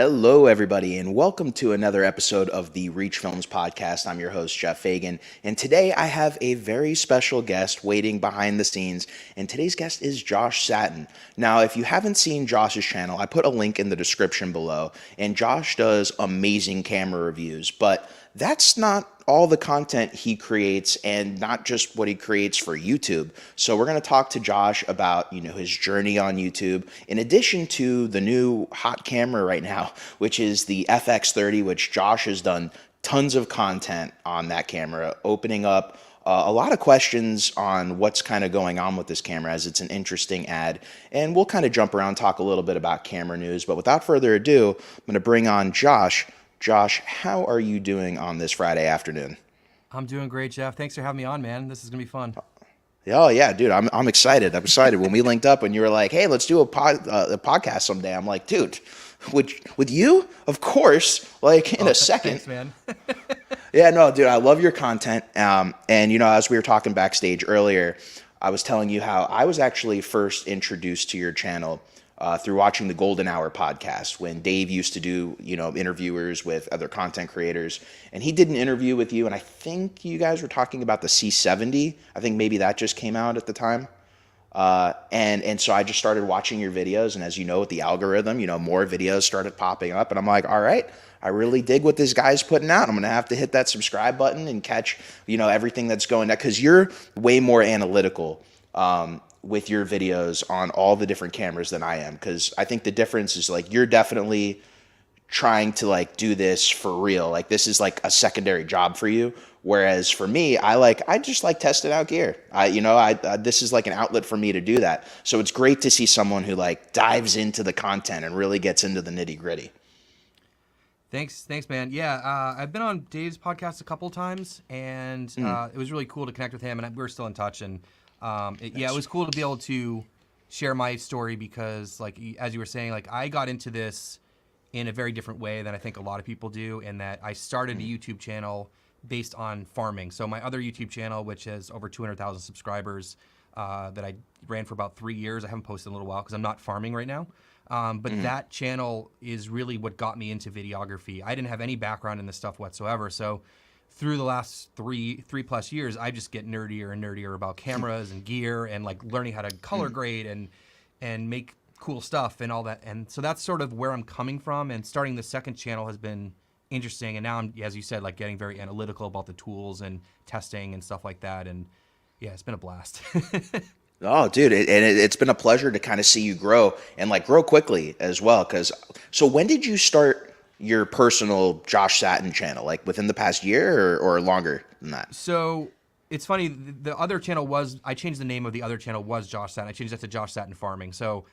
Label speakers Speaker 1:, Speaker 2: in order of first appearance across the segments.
Speaker 1: Hello, everybody, and welcome to another episode of the Reach Films podcast. I'm your host, Jeff Fagan, and today I have a very special guest waiting behind the scenes, and today's guest is Josh Sattin. Now, if you haven't seen Josh's channel, I put a link in the description below, and Josh does amazing camera reviews, but that's not all the content he creates and not just what he creates for YouTube. So we're going to talk to Josh about, his journey on YouTube, in addition to the new hot camera right now, which is the FX30, which Josh has done tons of content on that camera, opening up a lot of questions on what's kind of going on with this camera, as it's an interesting ad. And we'll kind of jump around, talk a little bit about camera news. But without further ado, I'm going to bring on Josh. Josh, how are you doing on this Friday afternoon?
Speaker 2: I'm doing great, Jeff. Thanks for having me on, man. This is going to be fun.
Speaker 1: Oh, yeah, dude, I'm excited. I'm excited. When we linked up and you were like, hey, let's do a podcast someday, I'm like, dude, with you? Of course, like in a second.
Speaker 2: Thanks, man.
Speaker 1: Yeah, no, dude, I love your content. And, as we were talking backstage earlier, I was telling you how I was actually first introduced to your channel through watching the Golden Hour podcast, when Dave used to do, interviewers with other content creators, and he did an interview with you, and I think you guys were talking about the C70. I think maybe that just came out at the time. And so I just started watching your videos, and as you know, with the algorithm, more videos started popping up, and I'm like, all right, I really dig what this guy's putting out. I'm going to have to hit that subscribe button and catch, everything that's going down, because you're way more analytical, with your videos on all the different cameras than I am, because I think the difference is like you're definitely trying to like do this for real, like this is like a secondary job for you, whereas for me I just like testing out gear. This is like an outlet for me to do that, so it's great to see someone who like dives into the content and really gets into the nitty-gritty.
Speaker 2: Thanks, man. Yeah, I've been on Dave's podcast a couple times, and it was really cool to connect with him, and we're still in touch. And it was cool to be able to share my story, because like, as you were saying, like I got into this in a very different way than I think a lot of people do, in that I started a YouTube channel based on farming. So my other YouTube channel, which has over 200,000 subscribers, that I ran for about 3 years. I haven't posted in a little while because I'm not farming right now. But that channel is really what got me into videography. I didn't have any background in this stuff whatsoever. So through the last three plus years, I just get nerdier and nerdier about cameras and gear, and like learning how to color grade and make cool stuff and all that. And so that's sort of where I'm coming from. And starting the second channel has been interesting. And now I'm, as you said, like getting very analytical about the tools and testing and stuff like that. And yeah, it's been a blast.
Speaker 1: Oh, dude, it's been a pleasure to kind of see you grow, and like grow quickly as well. So when did you start your personal Josh Sattin channel? Like within the past year or longer than that?
Speaker 2: So it's funny, the other channel I changed the name of the other channel was Josh Sattin. I changed that to Josh Sattin Farming. So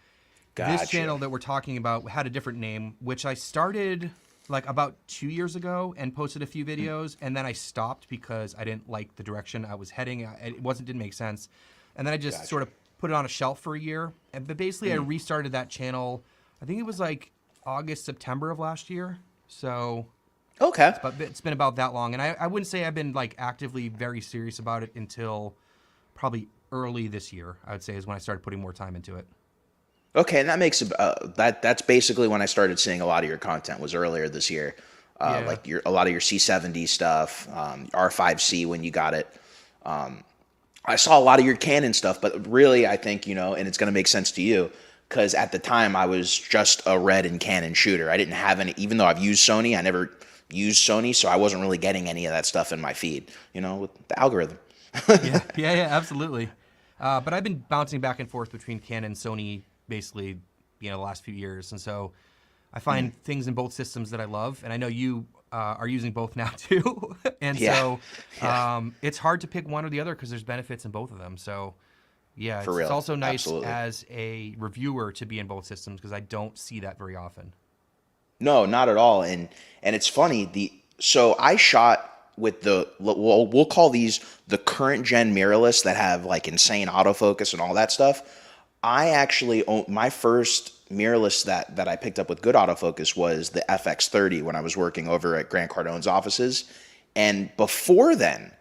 Speaker 1: Gotcha.
Speaker 2: This channel that we're talking about had a different name, which I started like about 2 years ago and posted a few videos, and then I stopped because I didn't like the direction I was heading. It didn't make sense. And then I just sort of put it on a shelf for a year. But basically I restarted that channel, I think it was like August, September of last year. So
Speaker 1: okay,
Speaker 2: it's been about that long. And I wouldn't say I've been like actively very serious about it until probably early this year, I would say, is when I started putting more time into it.
Speaker 1: Okay, and that makes that's basically when I started seeing a lot of your content, was earlier this year. Like a lot of your C70 stuff, R5C when you got it. I saw a lot of your Canon stuff, but really I think, and it's going to make sense to you, because at the time I was just a Red and Canon shooter. I didn't have any, even though I've used Sony, I never used Sony, so I wasn't really getting any of that stuff in my feed, with the algorithm.
Speaker 2: yeah, absolutely. But I've been bouncing back and forth between Canon and Sony basically, the last few years. And so I find things in both systems that I love. And I know you are using both now too. And so it's hard to pick one or the other because there's benefits in both of them. So yeah, it's also nice as a reviewer to be in both systems, because I don't see that very often.
Speaker 1: No, not at all. And it's funny, so I shot with we'll call these the current gen mirrorless that have like insane autofocus and all that stuff. I actually own my first mirrorless that I picked up with good autofocus was the FX30 when I was working over at Grant Cardone's offices. And before then,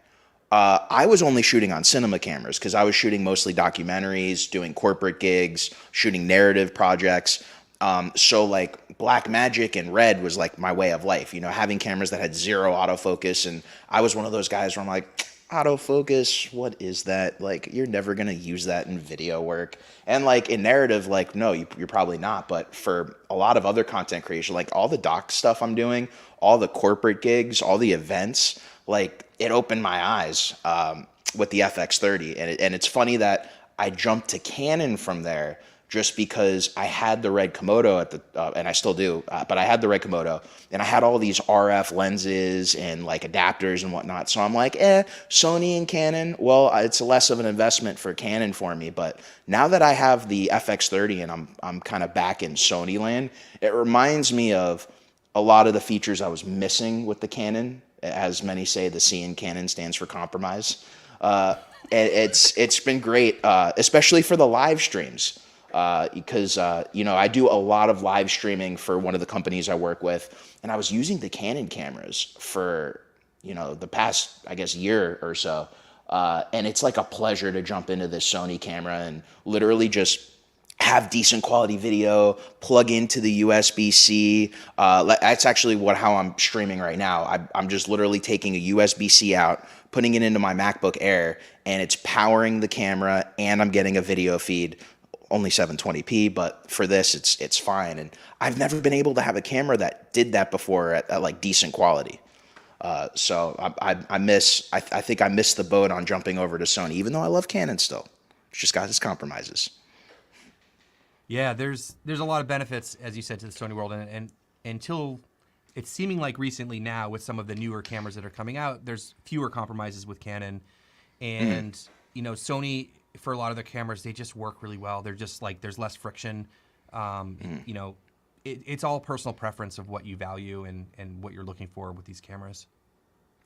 Speaker 1: I was only shooting on cinema cameras, because I was shooting mostly documentaries, doing corporate gigs, shooting narrative projects. So like black magic and red was like my way of life, you know, having cameras that had zero autofocus. And I was one of those guys where I'm like, autofocus, what is that? Like, you're never going to use that in video work. And like in narrative, like, no, you're probably not. But for a lot of other content creation, like all the doc stuff I'm doing, all the corporate gigs, all the events, like it opened my eyes with the FX30. And it's funny that I jumped to Canon from there just because I had the red Komodo at the, and I still do, but I had the red Komodo, and I had all these RF lenses and like adapters and whatnot. So I'm like, Sony and Canon, well, it's less of an investment for Canon for me. But now that I have the FX30 and I'm kind of back in Sony land, it reminds me of a lot of the features I was missing with the Canon. As many say, the C in Canon stands for compromise. It's been great, especially for the live streams. Because you know, I do a lot of live streaming for one of the companies I work with, and I was using the Canon cameras for, you know, the past, I guess, year or so, and it's like a pleasure to jump into this Sony camera and literally just have decent quality video, plug into the USB-C. That's actually how I'm streaming right now. I'm just literally taking a USB-C out, putting it into my MacBook Air, and it's powering the camera, and I'm getting a video feed. Only 720p, but for this, it's fine. And I've never been able to have a camera that did that before at like decent quality. So I think I missed the boat on jumping over to Sony, even though I love Canon still. It's just got its compromises.
Speaker 2: Yeah, there's a lot of benefits, as you said, to the Sony world, and until it's seeming like recently now with some of the newer cameras that are coming out, there's fewer compromises with Canon, and you know, Sony, for a lot of their cameras, they just work really well. They're just like, there's less friction. You know, it's all personal preference of what you value and what you're looking for with these cameras.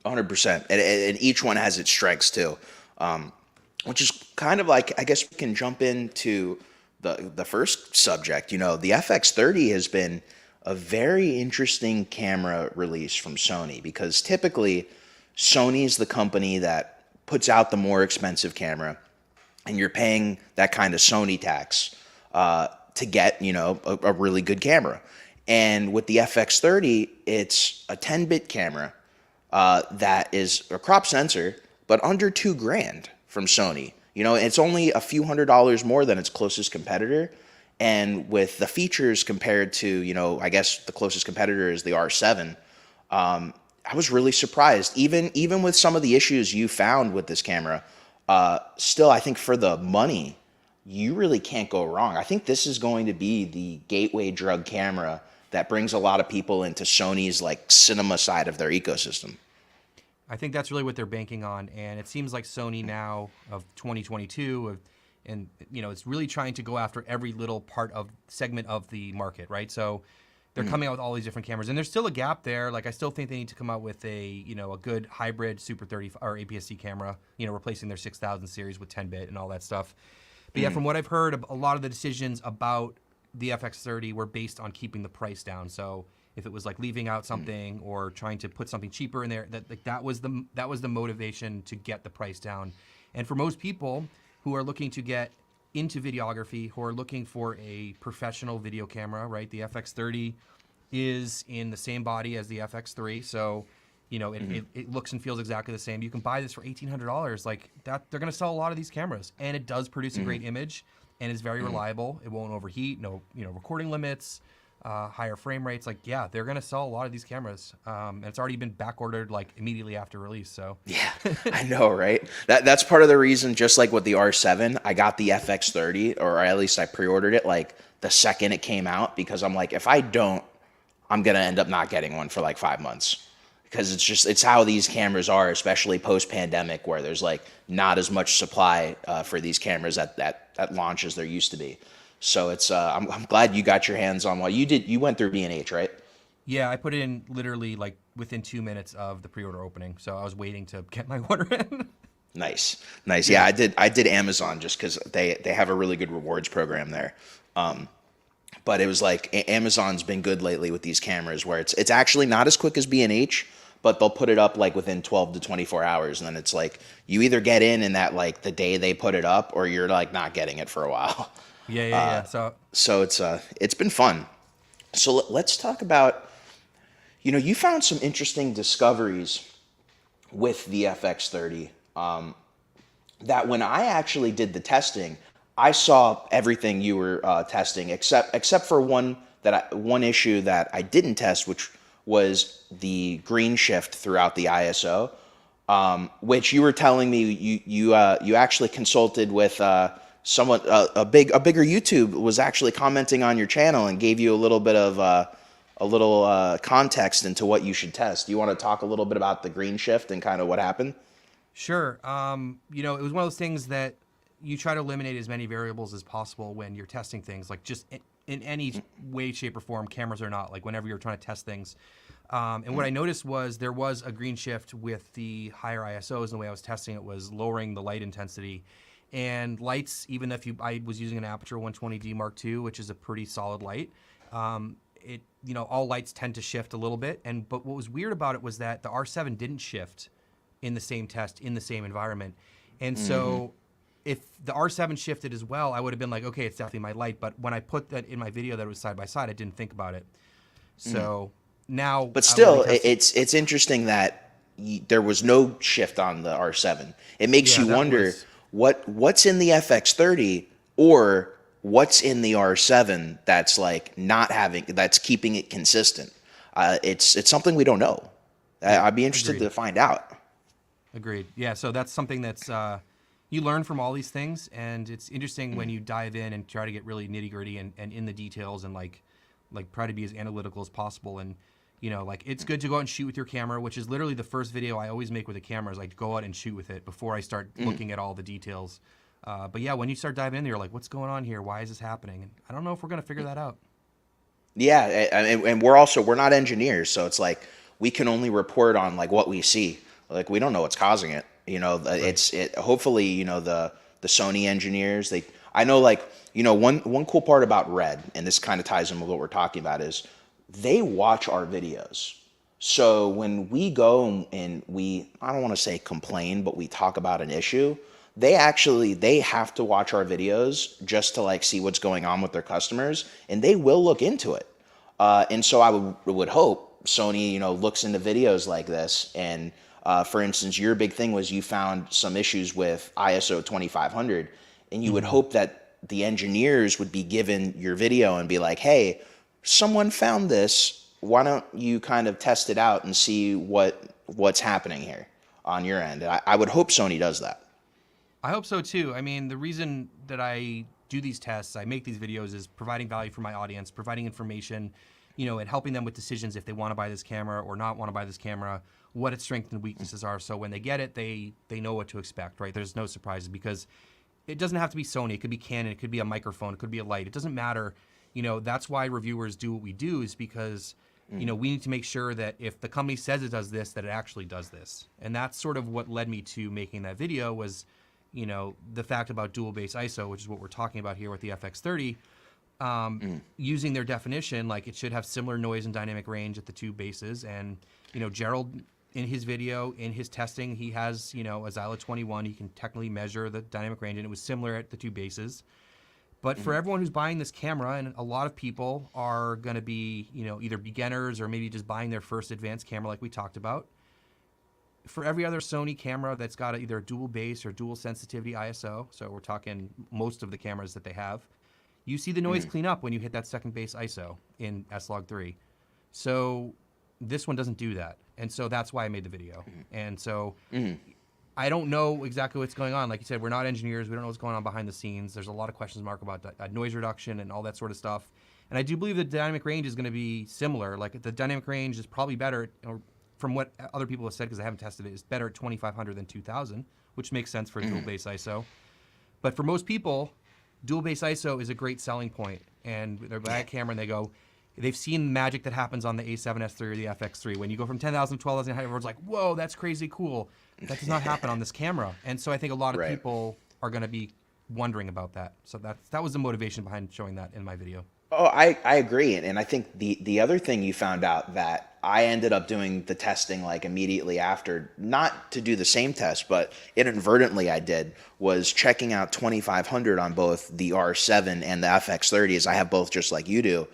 Speaker 1: 100%. And each one has its strengths too, which is kind of like, I guess we can jump into the first subject. You know, the FX30 has been a very interesting camera release from Sony, because typically Sony's the company that puts out the more expensive camera, and you're paying that kind of Sony tax to get, you know, a really good camera. And with the FX30, it's a 10-bit camera that is a crop sensor, but under $2,000 from Sony. You know, it's only a few $100s more than its closest competitor. And with the features compared to, you know, I guess the closest competitor is the R7. I was really surprised, even with some of the issues you found with this camera. Still, I think for the money, you really can't go wrong. I think this is going to be the gateway drug camera that brings a lot of people into Sony's like cinema side of their ecosystem.
Speaker 2: I think that's really what they're banking on, and it seems like Sony now of 2022, and you know, it's really trying to go after every little part of segment of the market, right? So they're coming out with all these different cameras, and there's still a gap there. Like, I still think they need to come out with a good hybrid Super 30 or APS-C camera, you know, replacing their 6000 series with 10-bit and all that stuff. But yeah, from what I've heard, a lot of the decisions about the FX30 were based on keeping the price down. So if it was like leaving out something or trying to put something cheaper in there, that was the motivation to get the price down. And for most people who are looking to get into videography, who are looking for a professional video camera, right? The FX30 is in the same body as the FX3, so you know, it looks and feels exactly the same. You can buy this for $1,800. Like that, they're going to sell a lot of these cameras, and it does produce a great image and is very reliable. It won't overheat. No, you know, recording limits, higher frame rates. Like, yeah, they're going to sell a lot of these cameras, and it's already been back ordered like immediately after release. So
Speaker 1: yeah, I know, right? That's part of the reason. Just like with the R7, I got the FX30, or at least I pre-ordered it like the second it came out, because I'm like, if I don't, I'm gonna end up not getting one for like 5 months. Because it's how these cameras are, especially post-pandemic, where there's like not as much supply for these cameras at launch as there used to be. So it's I'm glad you got your hands on one. You went through B&H, right?
Speaker 2: yeah, I put it in literally like within 2 minutes of the pre-order opening. So I was waiting to get my order in.
Speaker 1: Nice. Yeah, I did Amazon just because they have a really good rewards program there. But it was like Amazon's been good lately with these cameras, where it's actually not as quick as B&H, but they'll put it up like within 12 to 24 hours. And then it's like, you either get in that like the day they put it up, or you're like not getting it for a while.
Speaker 2: Yeah.
Speaker 1: So it's been fun. So let's talk about, you found some interesting discoveries with the FX30, that when I actually did the testing, I saw everything you were testing, except for one issue that I didn't test, which was the green shift throughout the ISO, which you were telling me you actually consulted with someone, a bigger YouTube was actually commenting on your channel and gave you a little bit of context into what you should test. Do you want to talk a little bit about the green shift and kind of what happened?
Speaker 2: Sure. It was one of those things that you try to eliminate as many variables as possible when you're testing things, like just in any way, shape, or form, cameras or not, like whenever you're trying to test things. And what I noticed was there was a green shift with the higher ISOs, and the way I was testing it was lowering the light intensity. And lights, even if I was using an Aperture 120D Mark II, which is a pretty solid light, all lights tend to shift a little bit. But what was weird about it was that the R7 didn't shift in the same test, in the same environment. And so if the R7 shifted as well, I would have been like, okay, it's definitely my light. But when I put that in my video that it was side by side, I didn't think about it. So now...
Speaker 1: But still, it's interesting that there was no shift on the R7. It makes you wonder what's in the FX30 or what's in the R7 that's like that's keeping it consistent. It's something we don't know. I'd be interested to find out.
Speaker 2: Agreed. Yeah, so that's something that's you learn from all these things, and it's interesting when you dive in and try to get really nitty gritty and in the details and like try to be as analytical as possible. And it's good to go out and shoot with your camera, which is literally the first video I always make with a camera is like go out and shoot with it before I start looking at all the details. But yeah, when you start diving in, you're like, what's going on here? Why is this happening? And I don't know if we're gonna figure that out.
Speaker 1: Yeah, and we're not engineers, so it's like we can only report on like what we see. Like we don't know what's causing it. Right. Hopefully, the Sony engineers, I know one cool part about Red, and this kind of ties in with what we're talking about, is they watch our videos. So when we go and I don't want to say complain, but we talk about an issue, they have to watch our videos just to see what's going on with their customers, and they will look into it. And so I would hope Sony, looks into videos like this. And for instance, your big thing was you found some issues with ISO 2500, and you would hope that the engineers would be given your video and be like, hey, someone found this. Why don't you kind of test it out and see what's happening here on your end? I would hope Sony does that.
Speaker 2: I hope so too. I mean, the reason that I do these tests, I make these videos, is providing value for my audience, providing information, and helping them with decisions if they want to buy this camera or not want to buy this camera, what its strengths and weaknesses are. So when they get it, they know what to expect, right? There's no surprises, because it doesn't have to be Sony. It could be Canon. It could be a microphone. It could be a light. It doesn't matter. That's why reviewers do what we do, is because, we need to make sure that if the company says it does this, that it actually does this. And that's sort of what led me to making that video was, the fact about dual base ISO, which is what we're talking about here with the FX30, using their definition, it should have similar noise and dynamic range at the two bases. And, Gerald, in his video, in his testing, he has, a Zyla 21. He can technically measure the dynamic range, and it was similar at the two bases. But for everyone who's buying this camera, and a lot of people are going to be, either beginners or maybe just buying their first advanced camera like we talked about, for every other Sony camera that's got either a dual base or dual sensitivity ISO, so we're talking most of the cameras that they have, you see the noise clean up when you hit that second base ISO in S-Log3. So this one doesn't do that. And so that's why I made the video. And so I don't know exactly what's going on. Like you said, we're not engineers. We don't know what's going on behind the scenes. There's a lot of questions mark about noise reduction and all that sort of stuff. And I do believe the dynamic range is going to be similar. Like the dynamic range is probably better, or from what other people have said, because I haven't tested it, is better at 2500 than 2000, which makes sense for a dual base ISO. But for most people, dual base ISO is a great selling point. And they're buy a camera and they've seen magic that happens on the A7S III or the FX3. When you go from 10,000 to 12,000, everyone's like, whoa, that's crazy cool. That does not happen on this camera. And so I think a lot of people are going to be wondering about that. So that was the motivation behind showing that in my video.
Speaker 1: Oh, I agree. And I think the other thing you found out that I ended up doing the testing like immediately after, not to do the same test, but inadvertently I did, was checking out 2500 on both the R7 and the FX30, as I have both just like you do.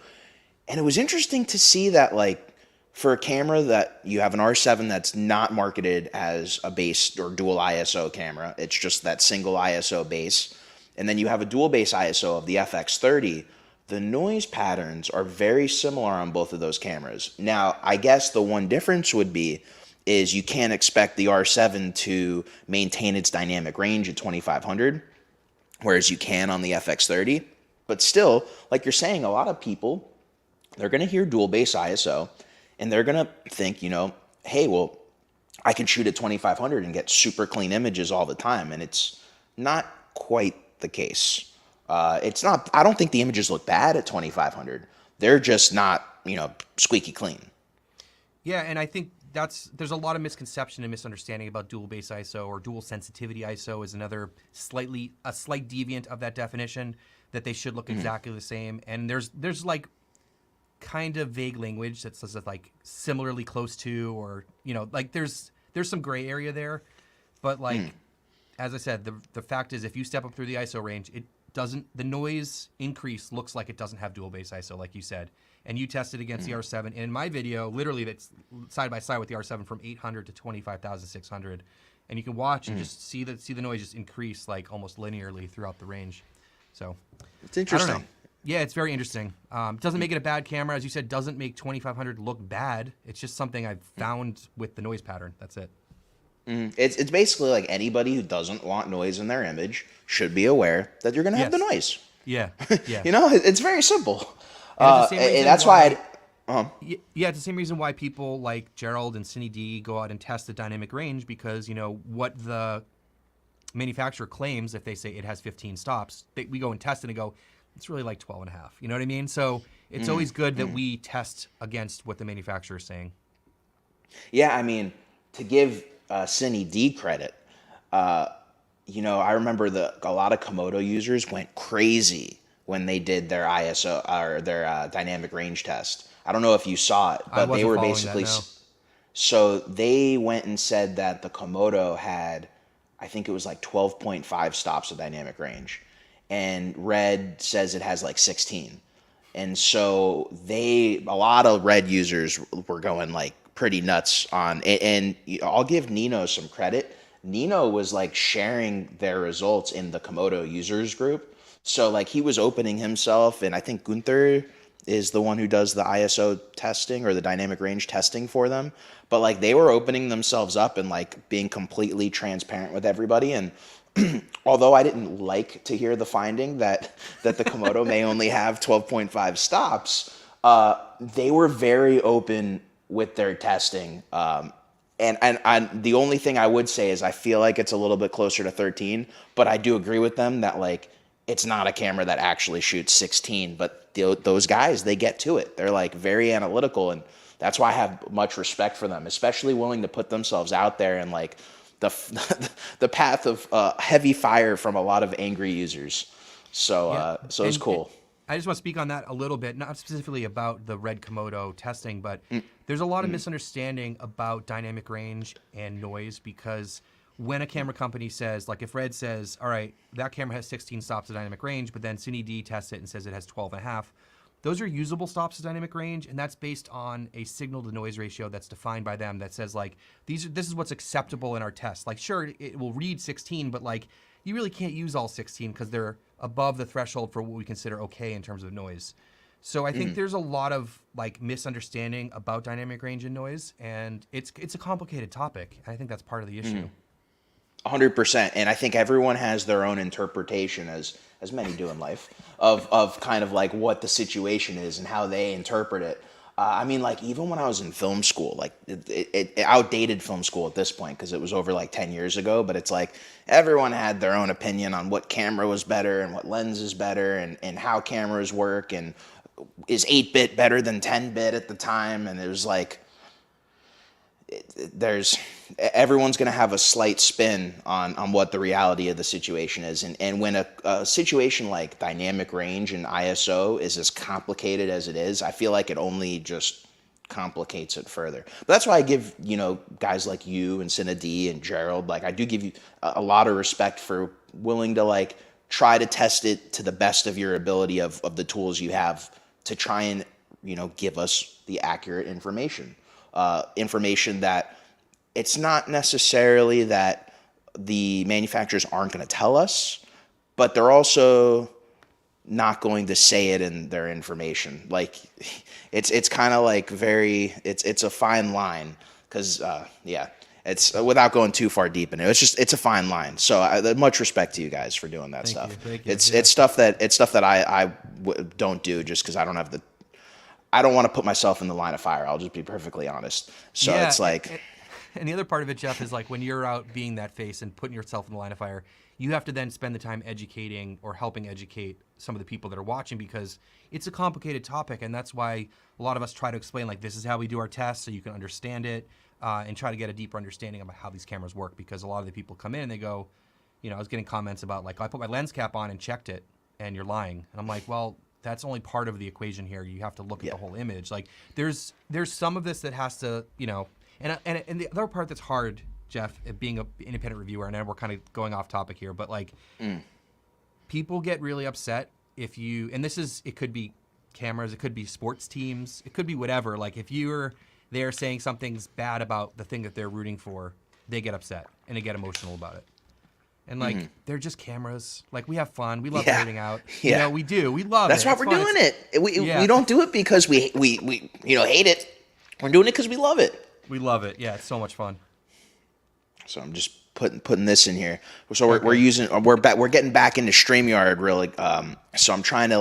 Speaker 1: And it was interesting to see that, like, for a camera that you have an R7 that's not marketed as a base or dual ISO camera, it's just that single ISO base. And then you have a dual base ISO of the FX30. The noise patterns are very similar on both of those cameras. Now, I guess the one difference would be is you can't expect the R7 to maintain its dynamic range at 2500, whereas you can on the FX30. But still, like you're saying, a lot of people, they're going to hear dual base ISO and they're going to think, hey, well, I can shoot at 2500 and get super clean images all the time. And it's not quite the case. It's not, I don't think the images look bad at 2500. They're just not, squeaky clean.
Speaker 2: Yeah, and I think there's a lot of misconception and misunderstanding about dual base ISO, or dual sensitivity ISO is another slight deviant of that definition, that they should look exactly the same. And there's like kind of vague language that says that like similarly close to, or like there's some gray area there. But like as I said, the fact is, if you step up through the ISO range, the noise increase looks like it doesn't have dual base ISO, like you said. And you tested against the R7. And in my video, literally, that's side by side with the R7 from 800 to 25,600. And you can watch and just see the noise just increase like almost linearly throughout the range. So
Speaker 1: it's interesting.
Speaker 2: I don't know. Yeah, it's very interesting. It doesn't make it a bad camera. As you said, doesn't make 2500 look bad. It's just something I've found with the noise pattern. That's it.
Speaker 1: It's basically like anybody who doesn't want noise in their image should be aware that you're going to have the noise.
Speaker 2: Yeah. Yeah.
Speaker 1: It's very simple.
Speaker 2: And
Speaker 1: that's why
Speaker 2: yeah, it's the same reason why people like Gerald and Cine D go out and test the dynamic range, because what the manufacturer claims, if they say it has 15 stops, we go and test it and go, it's really like 12 and a half. You know what I mean? So it's always good that we test against what the manufacturer is saying.
Speaker 1: Yeah, I mean, to give Cine D credit, I remember a lot of Komodo users went crazy when they did their ISO or their dynamic range test. I don't know if you saw it, but they were basically so they went and said that the Komodo had, I think it was like 12.5 stops of dynamic range, and Red says it has like 16. And so a lot of Red users were going like pretty nuts on it. And I'll give Nino some credit. Nino was like sharing their results in the Komodo users group. So like he was opening himself, and I think Gunther is the one who does the ISO testing or the dynamic range testing for them. But like they were opening themselves up and like being completely transparent with everybody. And although I didn't like to hear the finding that the Komodo may only have 12.5 stops, they were very open with their testing. And the only thing I would say is I feel like it's a little bit closer to 13, but I do agree with them that like it's not a camera that actually shoots 16, but those guys, they get to it. They're like very analytical, and that's why I have much respect for them, especially willing to put themselves out there and like the path of heavy fire from a lot of angry users. So it's cool.
Speaker 2: I just want to speak on that a little bit, not specifically about the Red Komodo testing, but there's a lot of misunderstanding about dynamic range and noise, because when a camera company says, like if Red says, all right, that camera has 16 stops of dynamic range, but then Cine D tests it and says it has 12 and a half, those are usable stops of dynamic range, and that's based on a signal to noise ratio that's defined by them that says like, this is what's acceptable in our test. Like sure, it will read 16, but like you really can't use all 16 because they're above the threshold for what we consider okay in terms of noise. So I think there's a lot of like misunderstanding about dynamic range and noise, and it's a complicated topic. I think that's part of the issue.
Speaker 1: 100%. And I think everyone has their own interpretation, as many do in life, of kind of like what the situation is and how they interpret it. I mean, like even when I was in film school, like it outdated film school at this point because it was over like 10 years ago, but it's like everyone had their own opinion on what camera was better and what lens is better and how cameras work, and is 8-bit better than 10-bit at the time. And it was like, everyone's going to have a slight spin on what the reality of the situation is. And when a situation like dynamic range and ISO is as complicated as it is, I feel like it only just complicates it further. But that's why I give, guys like you and Cinna D and Gerald, like I do give you a lot of respect for willing to like try to test it to the best of your ability of the tools you have to try and, give us the accurate information. Information that it's not necessarily that the manufacturers aren't going to tell us, but they're also not going to say it in their information. Like it's kind of like it's a fine line because it's without going too far deep in it. It's a fine line. So much respect to you guys for doing that stuff.
Speaker 2: Thank you.
Speaker 1: It's stuff that I don't do just because I don't want to put myself in the line of fire. I'll just be perfectly honest. So
Speaker 2: Yeah,
Speaker 1: it's like,
Speaker 2: and the other part of it, Jeff, is like when you're out being that face and putting yourself in the line of fire, you have to then spend the time educating or helping educate some of the people that are watching because it's a complicated topic. And that's why a lot of us try to explain, like, this is how we do our tests so you can understand it and try to get a deeper understanding about how these cameras work. Because a lot of the people come in and they go, I was getting comments about, like, I put my lens cap on and checked it and you're lying. And I'm like, well, that's only part of the equation here. You have to look at the whole image. Like there's some of this that has to, and the other part that's hard, Jeff, being an independent reviewer, and then we're kind of going off topic here, but like people get really upset if you, and it could be cameras, it could be sports teams, it could be whatever. Like if you're there saying something's bad about the thing that they're rooting for, they get upset and they get emotional about it. And like they're just cameras. Like we have fun. We love nerding out.
Speaker 1: Yeah.
Speaker 2: We do. We love
Speaker 1: that's
Speaker 2: it.
Speaker 1: That's why we're doing it. We don't do it because we hate it. We're doing it because we love it.
Speaker 2: We love it. Yeah, it's so much fun.
Speaker 1: So I'm just putting this in here. So we're getting back into StreamYard really. So I'm trying to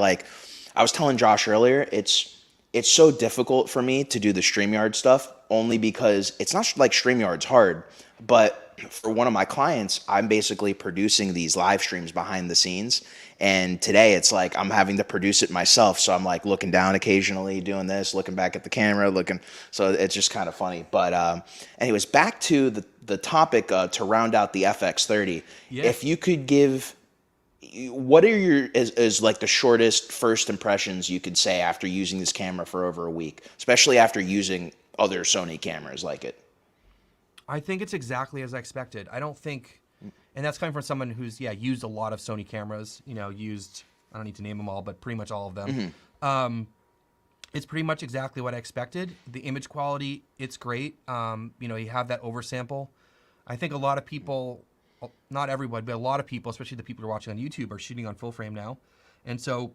Speaker 1: I was telling Josh earlier, it's so difficult for me to do the StreamYard stuff only because it's not like StreamYard's hard, but for one of my clients, I'm basically producing these live streams behind the scenes. And today it's like I'm having to produce it myself. So I'm like looking down occasionally, doing this, looking back at the camera, so it's just kind of funny. But anyways, back to the topic to round out the FX30.
Speaker 2: Yeah.
Speaker 1: If you could give, what are your is like the shortest first impressions you could say after using this camera for over a week, especially after using other Sony cameras like it?
Speaker 2: I think it's exactly as I expected. I don't think, and that's coming from someone who's used a lot of Sony cameras. Used, I don't need to name them all, but pretty much all of them. It's pretty much exactly what I expected. The image quality, it's great. You have that oversample. I think a lot of people, not everybody, but a lot of people, especially the people who are watching on YouTube, are shooting on full frame now, and so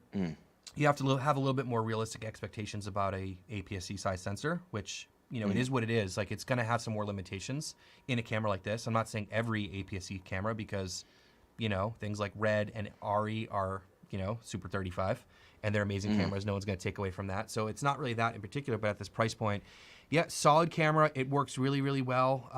Speaker 2: you have to have a little bit more realistic expectations about a APS-C size sensor, which. It is what it is. Like, it's going to have some more limitations in a camera like this. I'm not saying every APS-C camera because, things like Red and Ari are, Super 35, and they're amazing cameras. No one's going to take away from that. So it's not really that in particular, but at this price point, solid camera. It works really, really well.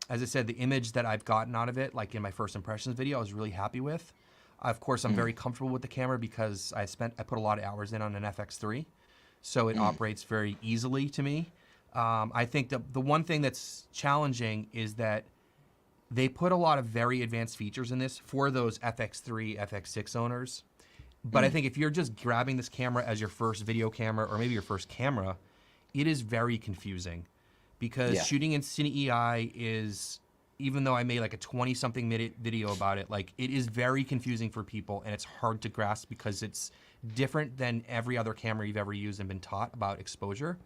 Speaker 2: As I said, the image that I've gotten out of it, like in my first impressions video, I was really happy with. Of course, I'm very comfortable with the camera because I put a lot of hours in on an FX3. So it operates very easily to me. I think the one thing that's challenging is that they put a lot of very advanced features in this for those FX3, FX6 owners. But I think if you're just grabbing this camera as your first video camera or maybe your first camera, it is very confusing because shooting in Cine EI is, even though I made like a 20-something minute video about it, like it is very confusing for people and it's hard to grasp because it's different than every other camera you've ever used and been taught about exposure.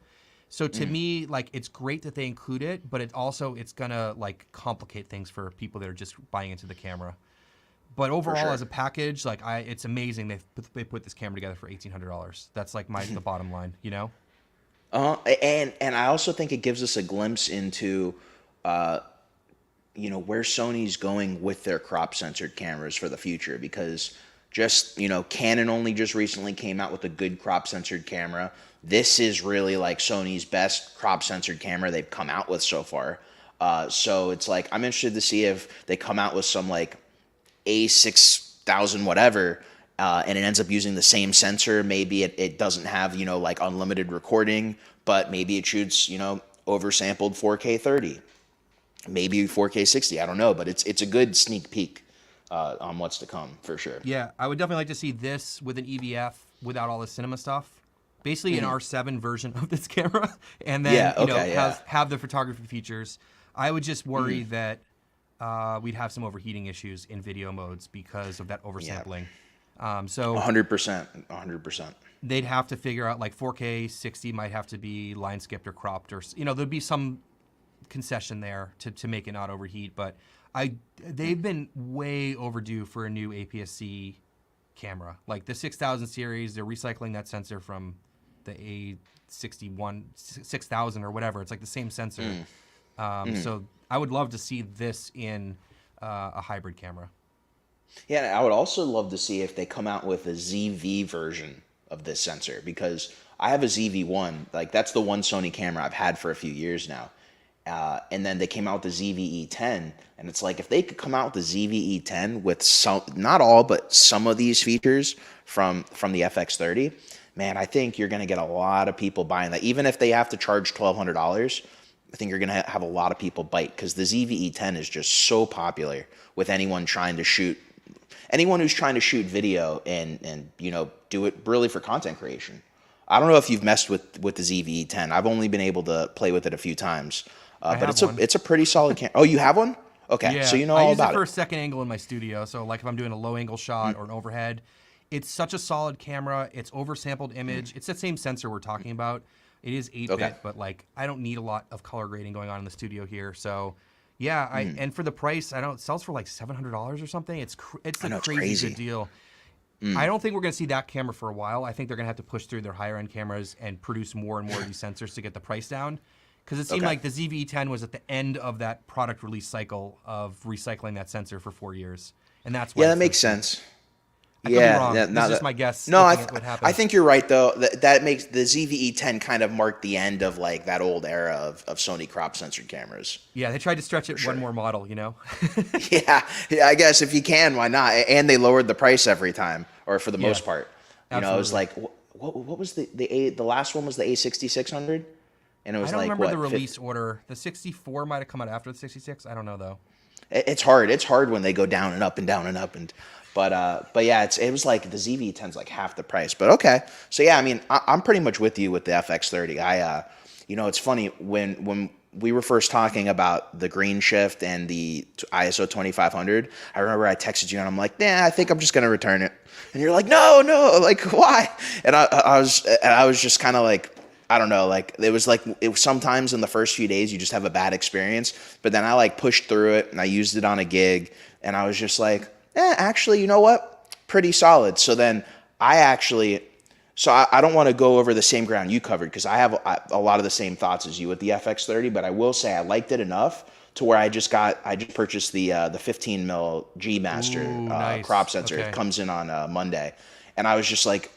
Speaker 2: So to me, like, it's great that they include it, but it's gonna like complicate things for people that are just buying into the camera. But overall, as a package, like it's amazing they put this camera together for $1,800. That's like the bottom line,
Speaker 1: And I also think it gives us a glimpse into where Sony's going with their crop censored cameras for the future, because Canon only just recently came out with a good crop censored camera. This is really like Sony's best crop censored camera they've come out with so far. So it's like, I'm interested to see if they come out with some like A6000 whatever, and it ends up using the same sensor. Maybe it doesn't have, like unlimited recording, but maybe it shoots, oversampled 4K 30, maybe 4K 60. I don't know, but it's a good sneak peek on what's to come for sure.
Speaker 2: Yeah, I would definitely like to see this with an EVF without all the cinema stuff. Basically, an R7 version of this camera, and then have the photography features. I would just worry that we'd have some overheating issues in video modes because of that oversampling. So
Speaker 1: 100%.
Speaker 2: They'd have to figure out like 4K 60 might have to be line skipped or cropped, or there'd be some concession there to make it not overheat. But they've been way overdue for a new APS-C camera. Like the 6000 series, they're recycling that sensor from the A61 6000 or whatever. It's like the same sensor. So I would love to see this in a hybrid camera.
Speaker 1: Yeah, and I would also love to see if they come out with a ZV version of this sensor, because I have a ZV-1. Like, that's the one Sony camera I've had for a few years now. And then they came out with the ZV-E10, and it's like if they could come out with the ZV-E10 with some, not all, but some of these features from the FX30, man, I think you're going to get a lot of people buying that. Even if they have to charge $1,200, I think you're going to have a lot of people bite, because the ZV-E10 is just so popular with anyone who's trying to shoot video and do it really for content creation. I don't know if you've messed with the ZV-E10. I've only been able to play with it a few times, but it's a pretty solid camera. Oh, you have one? Okay,
Speaker 2: yeah,
Speaker 1: so you know all about it.
Speaker 2: I use it for a second angle in my studio. So like if I'm doing a low angle shot or an overhead, it's such a solid camera. It's oversampled image. It's the same sensor we're talking about. It is 8-bit, but like I don't need a lot of color grading going on in the studio here. So yeah, and for the price, it sells for like $700 or something. It's a crazy good deal. I don't think we're going to see that camera for a while. I think they're going to have to push through their higher end cameras and produce more and more of these sensors to get the price down. Because it seemed like the ZV-E10 was at the end of that product release cycle of recycling that sensor for 4 years, and that's why
Speaker 1: that makes sense.
Speaker 2: I could be wrong. This is just my guess.
Speaker 1: No, I think you're right though. That makes the ZV-E10 kind of mark the end of like that old era of Sony crop censored cameras.
Speaker 2: Yeah, they tried to stretch it one more model,
Speaker 1: yeah, I guess if you can, why not? And they lowered the price every time, or for the most part. It was like what was the last one was the A6600, and it was
Speaker 2: I don't remember the release order. The 64 might have come out after the 66. I don't know though.
Speaker 1: It's hard. It's hard when they go down and up and down and up and. But yeah, it was like the ZV-10's like half the price. But okay, so yeah, I mean, I'm pretty much with you with the FX30. It's funny when we were first talking about the green shift and the ISO 2500. I remember I texted you and I'm like, I think I'm just gonna return it. And you're like, no, like why? And I was just kind of like, I don't know, like it was sometimes in the first few days you just have a bad experience, but then I like pushed through it and I used it on a gig and I was just like, actually, you know what? Pretty solid. So then I don't want to go over the same ground you covered, because I have a lot of the same thoughts as you with the FX30, but I will say I liked it enough to where I just purchased the 15mm G Master
Speaker 2: nice.
Speaker 1: Crop sensor. Okay. It comes in on Monday. And I was just like,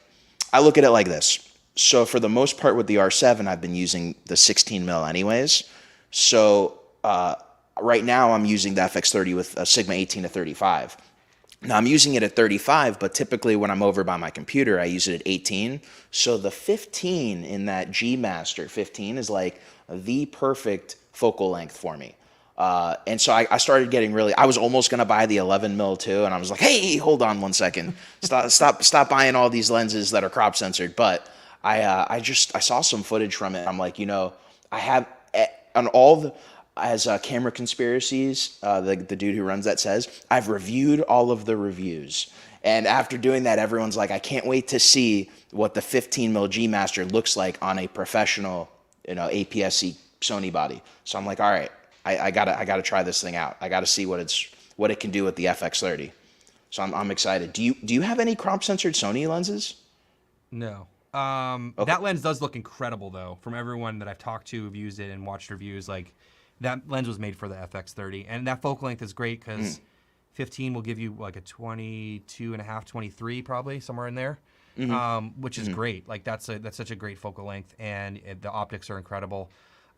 Speaker 1: I look at it like this. So for the most part with the R7, I've been using the 16mm anyways. So right now I'm using the FX30 with a Sigma 18 to 35. Now I'm using it at 35, but typically when I'm over by my computer, I use it at 18. So the 15 in that G Master 15 is like the perfect focal length for me. And so I started getting I was almost going to buy the 11mm too. And I was like, hey, hold on one second. Stop buying all these lenses that are crop censored. But I saw some footage from it. I'm like, I have on all the, as Camera Conspiracies, the dude who runs that says, I've reviewed all of the reviews. And after doing that, everyone's like, I can't wait to see what the 15mm G Master looks like on a professional, APS-C Sony body. So I'm like, all right, I gotta try this thing out. I gotta see what it can do with the FX30. So I'm excited. Do you have any crop censored Sony lenses?
Speaker 2: No. That lens does look incredible though. From everyone that I've talked to who've used it and watched reviews, like that lens was made for the FX30, and that focal length is great because 15 will give you like a 22.5, 23 probably somewhere in there, which is great. Like that's such a great focal length, and the optics are incredible.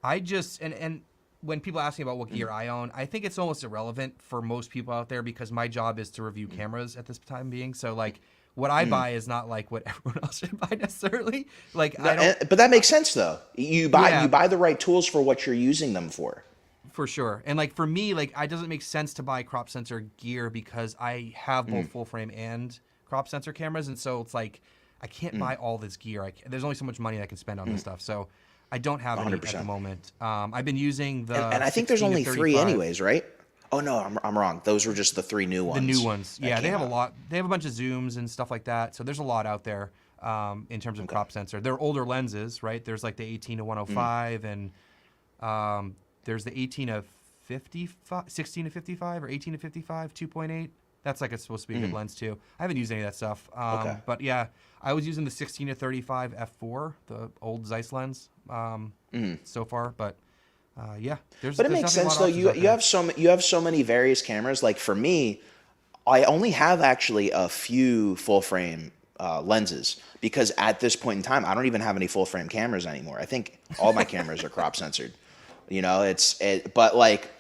Speaker 2: I just and when people ask me about what gear I own, I think it's almost irrelevant for most people out there because my job is to review cameras at this time being. So like what I buy is not like what everyone else should buy necessarily. Like
Speaker 1: No,
Speaker 2: I don't.
Speaker 1: but that makes sense though. You buy
Speaker 2: Yeah.
Speaker 1: you buy the right tools for what you're using them for.
Speaker 2: For sure. And like for me, like it doesn't make sense to buy crop sensor gear because I have both full frame and crop sensor cameras, and so it's like I can't buy all this gear. There's only so much money I can spend on this stuff. So I don't have any at the
Speaker 1: 100%.
Speaker 2: moment. I've been using the
Speaker 1: And I think there's
Speaker 2: 16 to
Speaker 1: only 3
Speaker 2: 35.
Speaker 1: anyways, right? Oh no, I'm wrong. Those were just the 3 new ones.
Speaker 2: The new ones.
Speaker 1: that
Speaker 2: Yeah, they
Speaker 1: came
Speaker 2: have a
Speaker 1: out.
Speaker 2: lot. They have a bunch of zooms and stuff like that. So there's a lot out there in terms of crop sensor. They're older lenses, right? There's like the 18 to 105 and there's the 18 to 55, 16 to 55 or 18 to 55, 2.8. That's like it's supposed to be a good lens too. I haven't used any of that stuff. But yeah, I was using the 16 to 35 f4, the old Zeiss lens so far. But yeah,
Speaker 1: But it makes sense though. You have so many various cameras. Like for me, I only have actually a few full frame lenses because at this point in time, I don't even have any full frame cameras anymore. I think all my cameras are crop censored. You know, but like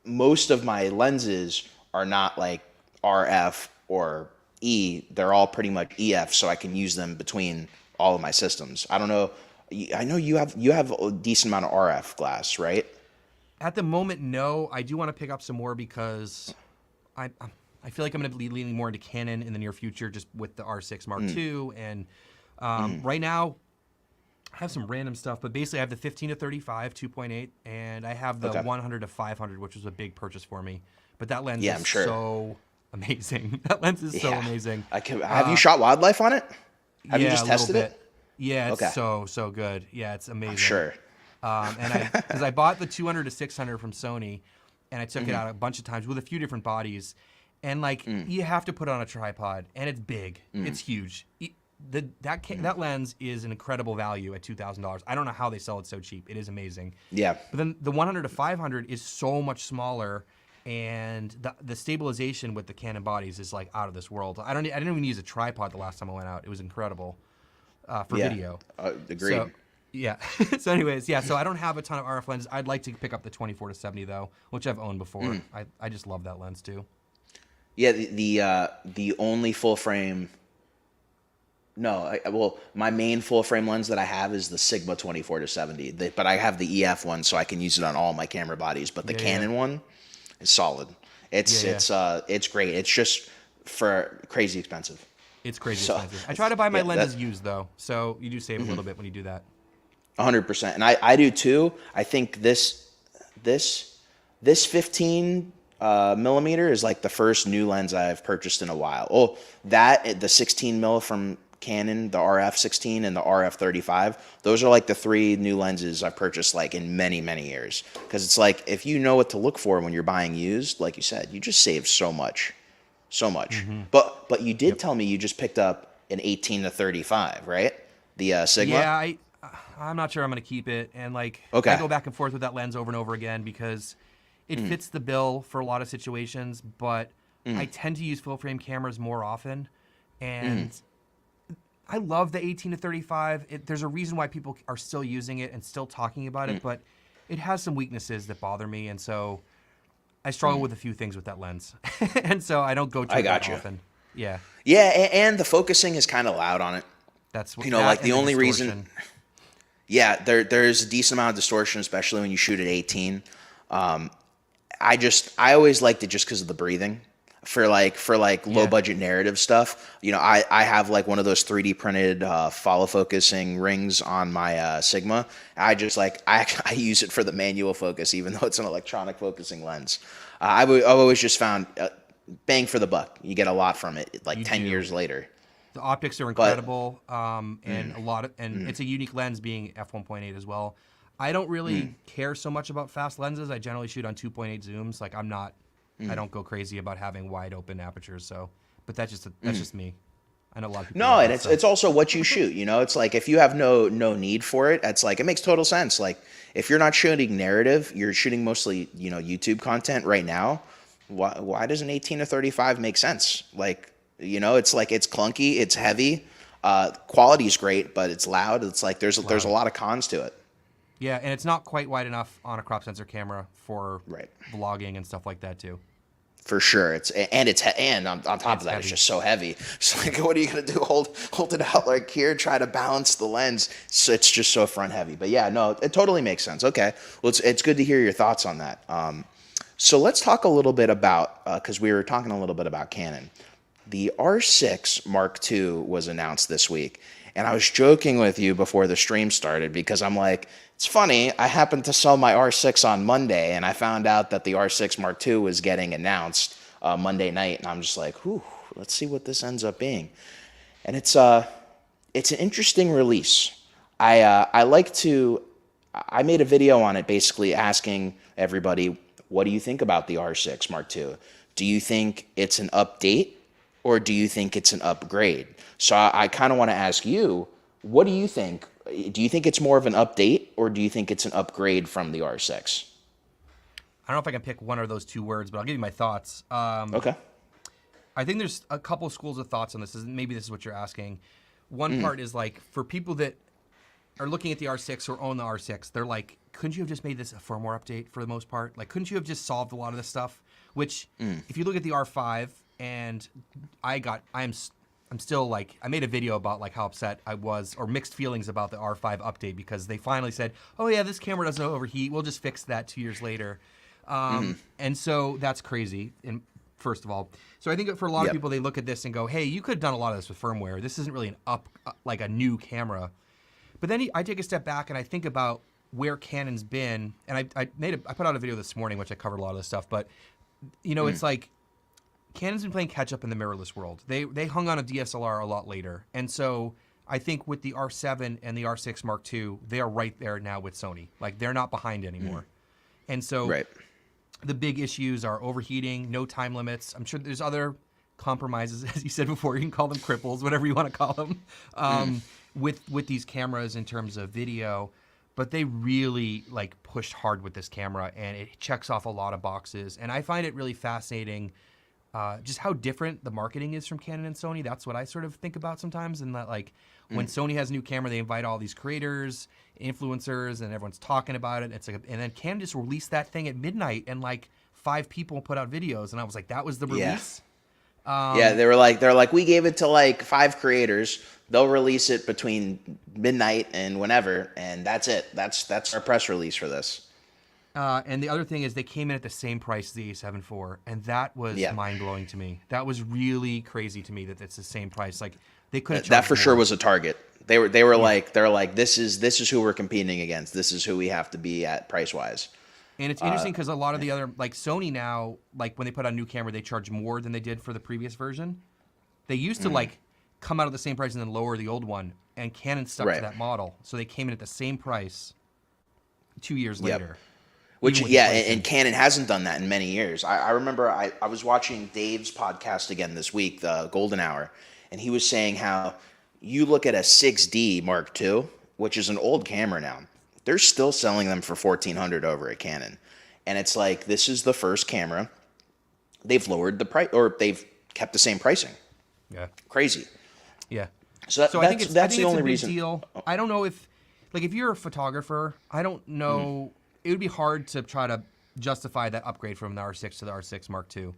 Speaker 1: most of my lenses are not like RF or E. They're all pretty much EF, so I can use them between all of my systems. I don't know. I know you have a decent amount of RF glass, right?
Speaker 2: At the moment, no. I do want to pick up some more because I feel like I'm going to be leaning more into Canon in the near future, just with the R6 Mark II. And right now, I have some random stuff, but basically I have the 15 to 35 2.8, and I have the 100 to 500, which was a big purchase for me. But that lens is so amazing. That lens is so amazing.
Speaker 1: Have you shot wildlife on it? Have you just tested it?
Speaker 2: Yeah, it's so good. Yeah, it's amazing.
Speaker 1: I'm sure.
Speaker 2: And because I bought the 200 to 600 from Sony, and I took it out a bunch of times with a few different bodies, and like you have to put it on a tripod, and it's big, it's huge. That lens is an incredible value at $2,000. I don't know how they sell it so cheap. It is amazing.
Speaker 1: Yeah.
Speaker 2: But then the 100 to 500 is so much smaller, and the stabilization with the Canon bodies is like out of this world. I didn't even use a tripod the last time I went out. It was incredible for video.
Speaker 1: Agreed.
Speaker 2: So, yeah. So anyways, yeah. So I don't have a ton of RF lenses. I'd like to pick up the 24 to 70 though, which I've owned before. I just love that lens too.
Speaker 1: Yeah. The only full frame. No, well, my main full frame lens that I have is the Sigma 24 to 70. But I have the EF one, so I can use it on all my camera bodies. But the Canon one is solid. It's great. It's just for crazy expensive.
Speaker 2: It's crazy expensive. I try to buy my lenses used though, so you do save a little bit when you do that.
Speaker 1: 100%, and I do too. I think this 15 millimeter is like the first new lens I've purchased in a while. Oh, the 16 mil from Canon, the RF 16 and the RF 35. Those are like the 3 new lenses I purchased like in many years. Because it's like if you know what to look for when you're buying used, like you said, you just save so much. But you did tell me you just picked up an 18 to 35, right? The Sigma.
Speaker 2: Yeah, I'm not sure I'm going to keep it, and like I go back and forth with that lens over and over again because it fits the bill for a lot of situations, but I tend to use full frame cameras more often, and I love the 18 to 35. There's a reason why people are still using it and still talking about it, but it has some weaknesses that bother me, and so I struggle with a few things with that lens, and so I don't go to it that often. Yeah.
Speaker 1: Yeah, and the focusing is kind of loud on it.
Speaker 2: That's what,
Speaker 1: like the only reason. Yeah, there's a decent amount of distortion, especially when you shoot at 18. I always liked it just because of the breathing. For low budget narrative stuff, I have like one of those 3D printed follow focusing rings on my Sigma. I use it for the manual focus, even though it's an electronic focusing lens. I've always just found bang for the buck. You get a lot from it, like 10 years later.
Speaker 2: The optics are incredible, and it's a unique lens being f1.8 as well. I don't really care so much about fast lenses. I generally shoot on 2.8 zooms. Like I don't go crazy about having wide open apertures. So, but that's just me. I know a lot of people.
Speaker 1: No, and it's also what you shoot. It's like if you have no need for it, it's like it makes total sense. Like if you're not shooting narrative, you're shooting mostly YouTube content right now. Why does an 18 to 35 make sense? Like it's like it's clunky, it's heavy, quality is great, but it's loud. It's like there's a lot of cons to it.
Speaker 2: Yeah, and it's not quite wide enough on a crop sensor camera for vlogging and stuff like that too.
Speaker 1: For sure. And on top of that, it's just so heavy. It's like, what are you gonna do? Hold it out like here, try to balance the lens. So it's just so front heavy. But yeah, no, it totally makes sense. Okay, well, it's good to hear your thoughts on that. So let's talk a little bit about because we were talking a little bit about Canon. The R6 Mark II was announced this week, and I was joking with you before the stream started because I'm like, it's funny, I happened to sell my R6 on Monday, and I found out that the R6 Mark II was getting announced Monday night, and I'm just like, whew, let's see what this ends up being. And it's an interesting release. I made a video on it basically asking everybody, what do you think about the R6 Mark II? Do you think it's an update, or do you think it's an upgrade? So I kind of want to ask you, what do you think? Do you think it's more of an update, or do you think it's an upgrade from the R6?
Speaker 2: I don't know if I can pick one of those two words, but I'll give you my thoughts.
Speaker 1: Okay.
Speaker 2: I think there's a couple schools of thoughts on this. Maybe this is what you're asking. One part is like, for people that are looking at the R6 or own the R6, they're like, couldn't you have just made this a firmware update for the most part? Like, couldn't you have just solved a lot of this stuff? Which, if you look at the R5, and I'm still like, I made a video about like how upset I was, or mixed feelings about the R5 update, because they finally said, oh yeah, this camera doesn't overheat. We'll just fix that 2 years later. And so that's crazy. And first of all, so I think for a lot of people, they look at this and go, hey, you could have done a lot of this with firmware. This isn't really like a new camera. But then I take a step back and I think about where Canon's been. And I put out a video this morning, which I covered a lot of this stuff, but it's like, Canon's been playing catch up in the mirrorless world. They hung on a DSLR a lot later. And so I think with the R7 and the R6 Mark II, they are right there now with Sony. Like, they're not behind anymore. And so the big issues are overheating, no time limits. I'm sure there's other compromises, as you said before. You can call them cripples, whatever you want to call them, with these cameras in terms of video. But they really like pushed hard with this camera, and it checks off a lot of boxes. And I find it really fascinating just how different the marketing is from Canon and Sony. That's what I sort of think about sometimes. And that, like, when Sony has a new camera, they invite all these creators, influencers, and everyone's talking about it. It's like, and then Canon just released that thing at midnight, and like 5 people put out videos, and I was like, that was the release.
Speaker 1: Yeah, they're like, we gave it to like 5 creators. They'll release it between midnight and whenever, and that's it. That's our press release for this.
Speaker 2: And the other thing is they came in at the same price as the A7 IV, and that was mind-blowing to me. That was really crazy to me that it's the same price. Like, they could have
Speaker 1: that for
Speaker 2: more.
Speaker 1: sure was a target. They were like, this is who we're competing against. This is who we have to be at price-wise.
Speaker 2: And it's interesting because a lot of the other, like Sony now, like when they put out a new camera, they charge more than they did for the previous version. They used to like come out at the same price and then lower the old one, and Canon stuck to that model. So they came in at the same price 2 years later.
Speaker 1: Which, and Canon hasn't done that in many years. I remember I was watching Dave's podcast again this week, the Golden Hour, and he was saying how you look at a 6D Mark II, which is an old camera now, they're still selling them for $1,400 over at Canon. And it's like, this is the first camera. They've lowered the price, or they've kept the same pricing.
Speaker 2: Yeah.
Speaker 1: Crazy.
Speaker 2: Yeah.
Speaker 1: So I think that's the only reason.
Speaker 2: Deal. I don't know if you're a photographer, I don't know. It would be hard to try to justify that upgrade from the R6 to the R6 Mark II.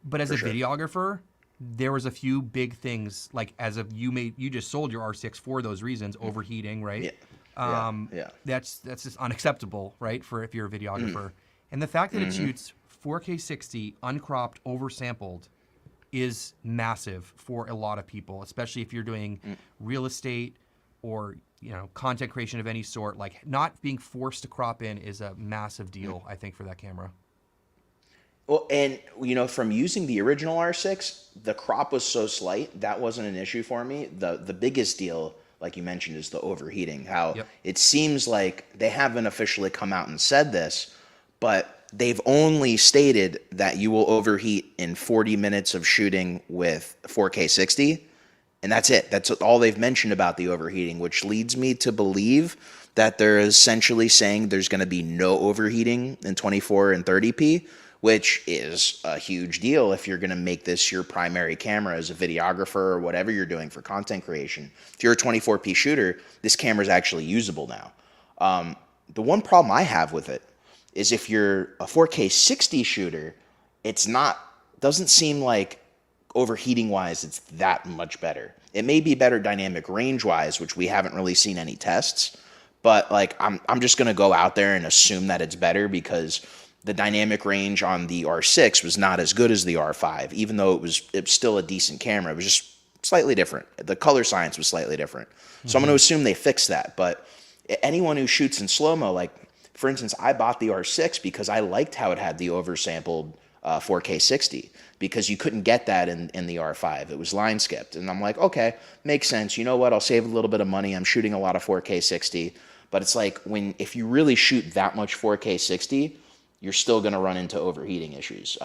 Speaker 2: But as a videographer, there was a few big things, like as of you just sold your R6 for those reasons, overheating, right? That's just unacceptable, right? For if you're a videographer. And the fact that it shoots 4K 60 uncropped, oversampled is massive for a lot of people, especially if you're doing real estate or content creation of any sort. Like, not being forced to crop in is a massive deal, I think, for that camera.
Speaker 1: Well, and from using the original R6, the crop was so slight that wasn't an issue for me. The biggest deal, like you mentioned, is the overheating. How it seems like they haven't officially come out and said this, but they've only stated that you will overheat in 40 minutes of shooting with 4K 60. And that's it. That's all they've mentioned about the overheating, which leads me to believe that they're essentially saying there's going to be no overheating in 24 and 30p, which is a huge deal if you're going to make this your primary camera as a videographer or whatever you're doing for content creation. If you're a 24p shooter, this camera is actually usable now. The one problem I have with it is if you're a 4K 60 shooter, it's not doesn't seem like overheating wise it's that much better. It may be better dynamic range wise, which we haven't really seen any tests, but like I'm just gonna go out there and assume that it's better because the dynamic range on the R6 was not as good as the R5, even though it was still a decent camera. It was just slightly different. The color science was slightly different. So I'm going to assume they fixed that. But anyone who shoots in slow-mo, like, for instance, I bought the R6 because I liked how it had the oversampled 4K 60 because you couldn't get that in the R5. It was line skipped. And I'm like, okay, makes sense. You know what? I'll save a little bit of money. I'm shooting a lot of 4K 60. But it's like if you really shoot that much 4K 60, you're still going to run into overheating issues.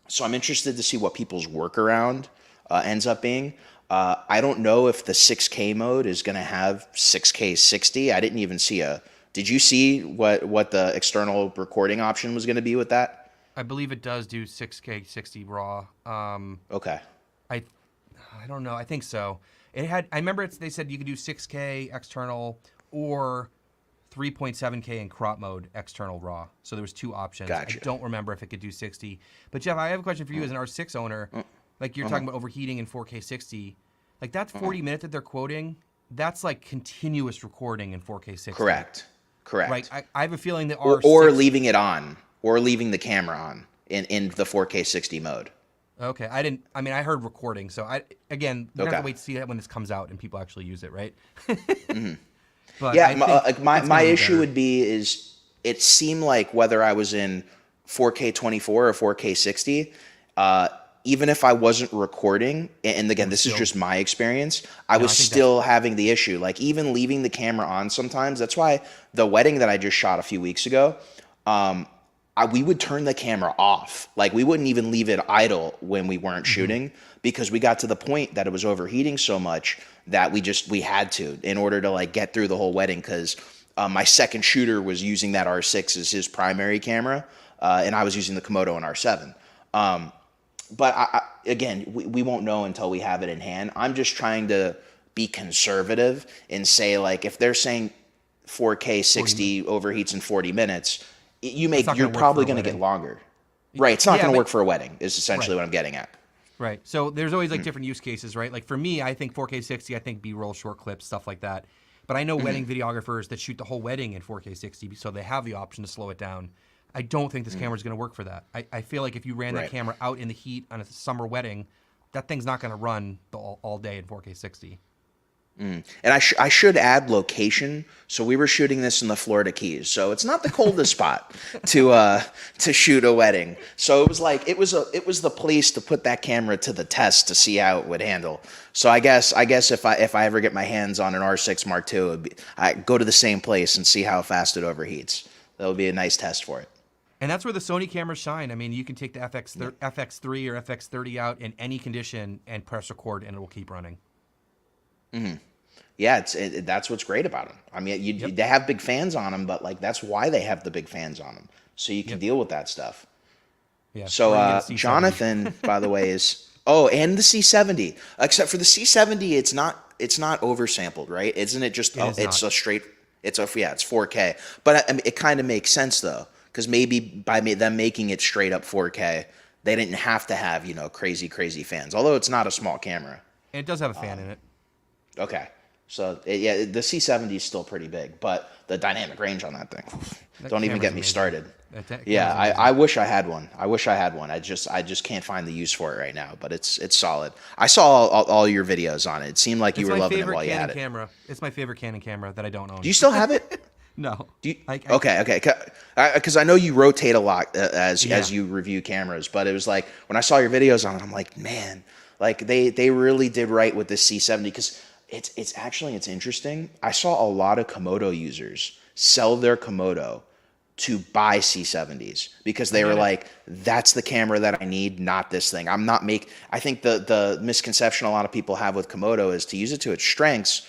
Speaker 1: So I'm interested to see what people's workaround ends up being. I don't know if the 6K mode is going to have 6K 60. I didn't even see did you see what the external recording option was going to be with that?
Speaker 2: I believe it does do 6K 60 raw.
Speaker 1: Okay.
Speaker 2: I don't know. I think so. I remember they said you could do 6K external or 3.7K in crop mode external raw. So there was two options.
Speaker 1: Gotcha.
Speaker 2: I don't remember if it could do 60. But Jeff, I have a question for you as an R6 owner. Like you're talking about overheating in 4K 60. Like that 40 minute that they're quoting, that's like continuous recording in 4K 60.
Speaker 1: Correct.
Speaker 2: Right. I have a feeling that
Speaker 1: or leaving it on, or leaving the camera on in the 4K 60 mode.
Speaker 2: Okay. I heard recording. So we're going to have to wait to see that when this comes out and people actually use it, right? But
Speaker 1: yeah, my issue would be it seemed like whether I was in 4K 24 or 4K 60, even if I wasn't recording, and again, this is just my experience, I was still having the issue. Like even leaving the camera on sometimes. That's why the wedding that I just shot a few weeks ago, we would turn the camera off. Like we wouldn't even leave it idle when we weren't shooting because we got to the point that it was overheating so much that we had to in order to like get through the whole wedding because my second shooter was using that R6 as his primary camera and I was using the Komodo and R7. But again, we won't know until we have it in hand. I'm just trying to be conservative and say like if they're saying 4K 60 overheats in 40 minutes, you're probably going to get longer. Right, it's not going to work for a wedding is essentially what I'm getting at.
Speaker 2: Right. So there's always like different use cases, right? Like for me, I think 4K 60, I think B-roll, short clips, stuff like that. But I know wedding videographers that shoot the whole wedding in 4K 60, so they have the option to slow it down. I don't think this camera is going to work for that. I feel like if you ran that camera out in the heat on a summer wedding, that thing's not going to run all day in 4K 60.
Speaker 1: And I should add location. So we were shooting this in the Florida Keys. So it's not the coldest spot to shoot a wedding. So it was like it was the place to put that camera to the test to see how it would handle. So I guess if I ever get my hands on an R6 Mark II, I go to the same place and see how fast it overheats. That would be a nice test for it.
Speaker 2: And that's where the Sony cameras shine. I mean, you can take the FX3 or FX30 out in any condition and press record, and it will keep running.
Speaker 1: Yeah, that's what's great about them. I mean, they have big fans on them, but like that's why they have the big fans on them, so you can deal with that stuff.
Speaker 2: Yeah.
Speaker 1: So Jonathan, by the way, and the C70. Except for the C70, it's not oversampled, right? Isn't it just? It's 4K. But I mean, it kind of makes sense though, because maybe by them making it straight up 4K, they didn't have to have crazy fans. Although it's not a small camera.
Speaker 2: And it does have a fan in it.
Speaker 1: Okay. So, the C70 is still pretty big, but the dynamic range on that thing, don't even get me started. Yeah, I wish I had one. I just can't find the use for it right now, but it's solid. I saw all your videos on it. It seemed like you were loving it while you had it.
Speaker 2: It's my favorite Canon camera that I don't own.
Speaker 1: Do you still have it?
Speaker 2: No.
Speaker 1: Okay. Because I know you rotate a lot as you review cameras, but it was like when I saw your videos on it, I'm like, man, like they really did right with this C70 because it's interesting. I saw a lot of Komodo users sell their Komodo to buy C70s because they were like, that's the camera that I need, not this thing. I think the misconception a lot of people have with Komodo is to use it to its strengths.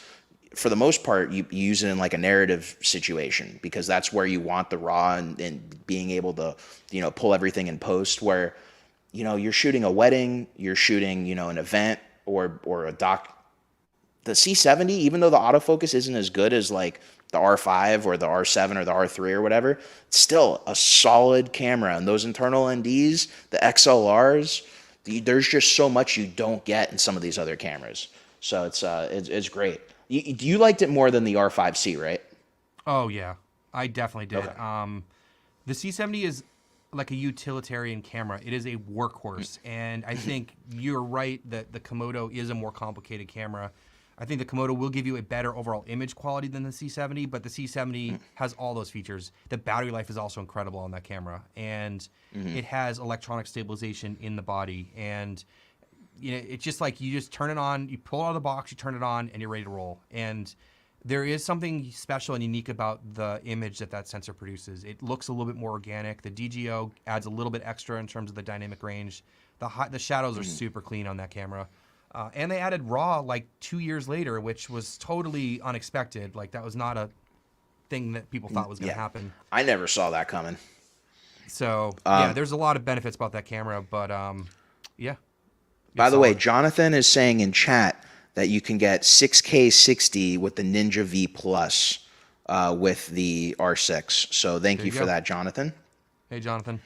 Speaker 1: For the most part, you use it in like a narrative situation because that's where you want the raw and being able to, pull everything in post where, you're shooting a wedding, you're shooting, an event or a doc. the C70, even though the autofocus isn't as good as like the R5 or the R7 or the R3 or whatever, it's still a solid camera. And those internal NDs, the XLRs, there's just so much you don't get in some of these other cameras. So it's great. You liked it more than the R5C, right?
Speaker 2: Oh yeah, I definitely did.
Speaker 1: Okay.
Speaker 2: The C70 is like a utilitarian camera. It is a workhorse, and I think you're right that the Komodo is a more complicated camera. I think the Komodo will give you a better overall image quality than the C70, but the C70 has all those features. The battery life is also incredible on that camera, and it has electronic stabilization in the body. And you know, it's just like you just turn it on, you pull it out of the box, you turn it on, and you're ready to roll. And there is something special and unique about the image that sensor produces. It looks a little bit more organic. The DGO adds a little bit extra in terms of the dynamic range. The shadows are super clean on that camera. And they added RAW like 2 years later, which was totally unexpected. Like that was not a thing that people thought was going to happen.
Speaker 1: I never saw that coming.
Speaker 2: So yeah, there's a lot of benefits about that camera, but yeah.
Speaker 1: By the way, Jonathan is saying in chat that you can get 6K 60 with the Ninja V Plus with the R6. So thank you for that, Jonathan.
Speaker 2: Hey, Jonathan.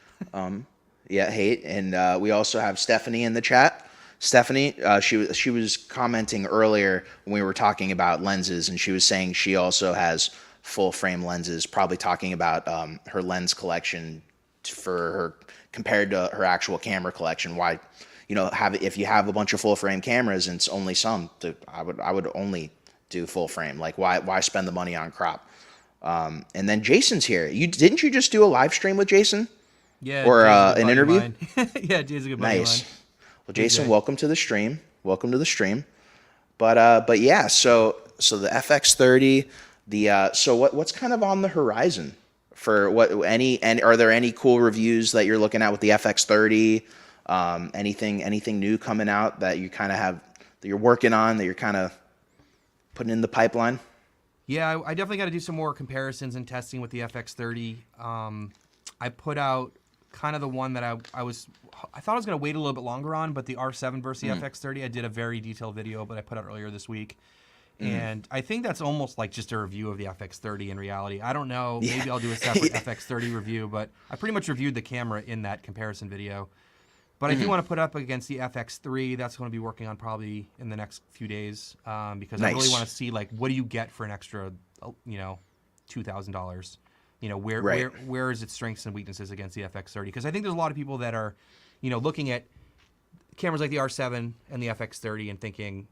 Speaker 1: Yeah, hey, and we also have Stephanie in the chat. Stephanie, she was commenting earlier when we were talking about lenses, and she was saying she also has full frame lenses. Probably talking about her lens collection for her compared to her actual camera collection. Why, you know, if you have a bunch of full frame cameras and it's only some, I would only do full frame. Like why spend the money on crop? And then Jason's here. Didn't you just do a live stream with Jason?
Speaker 2: Yeah.
Speaker 1: Or an interview?
Speaker 2: Yeah, Jason's a good buddy of mine.
Speaker 1: Well, Jason, welcome to the stream. Welcome to the stream. But yeah, so the FX30, so what's kind of on the horizon for and are there any cool reviews that you're looking at with the FX30? Anything new coming out that you kind of have that you're working on that you're kind of putting in the pipeline?
Speaker 2: Yeah, I definitely got to do some more comparisons and testing with the FX30. I put out kind of the one that I thought I was going to wait a little bit longer on, but the R7 versus the FX30, I did a very detailed video, but I put out earlier this week. And I think that's almost like just a review of the FX30 in reality. I don't know. Maybe I'll do a separate FX30 review, but I pretty much reviewed the camera in that comparison video. But I do want to put up against the FX3. That's going to be working on probably in the next few days because I really want to see, like, what do you get for an extra, $2,000? You know, where is its strengths and weaknesses against the FX30? Because I think there's a lot of people that are, looking at cameras like the R7 and the FX30 and thinking,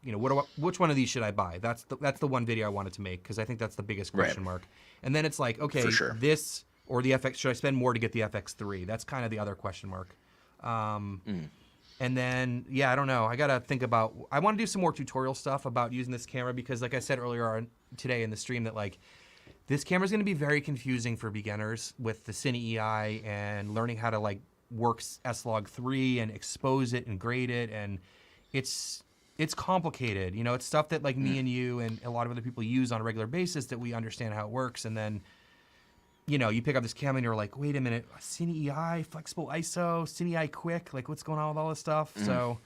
Speaker 2: which one of these should I buy? That's the one video I wanted to make because I think that's the biggest question mark. And then it's like, okay, this or the FX, should I spend more to get the FX3? That's kind of the other question mark. And then, yeah, I don't know. I got to think about, I want to do some more tutorial stuff about using this camera because like I said earlier today in the stream that like, this camera is going to be very confusing for beginners with the Cine EI and learning how to like work S-Log3 and expose it and grade it. And it's complicated. It's stuff that like me and you and a lot of other people use on a regular basis that we understand how it works. And then, you pick up this camera and you're like, wait a minute, Cine EI, flexible ISO, Cine EI quick, like what's going on with all this stuff? So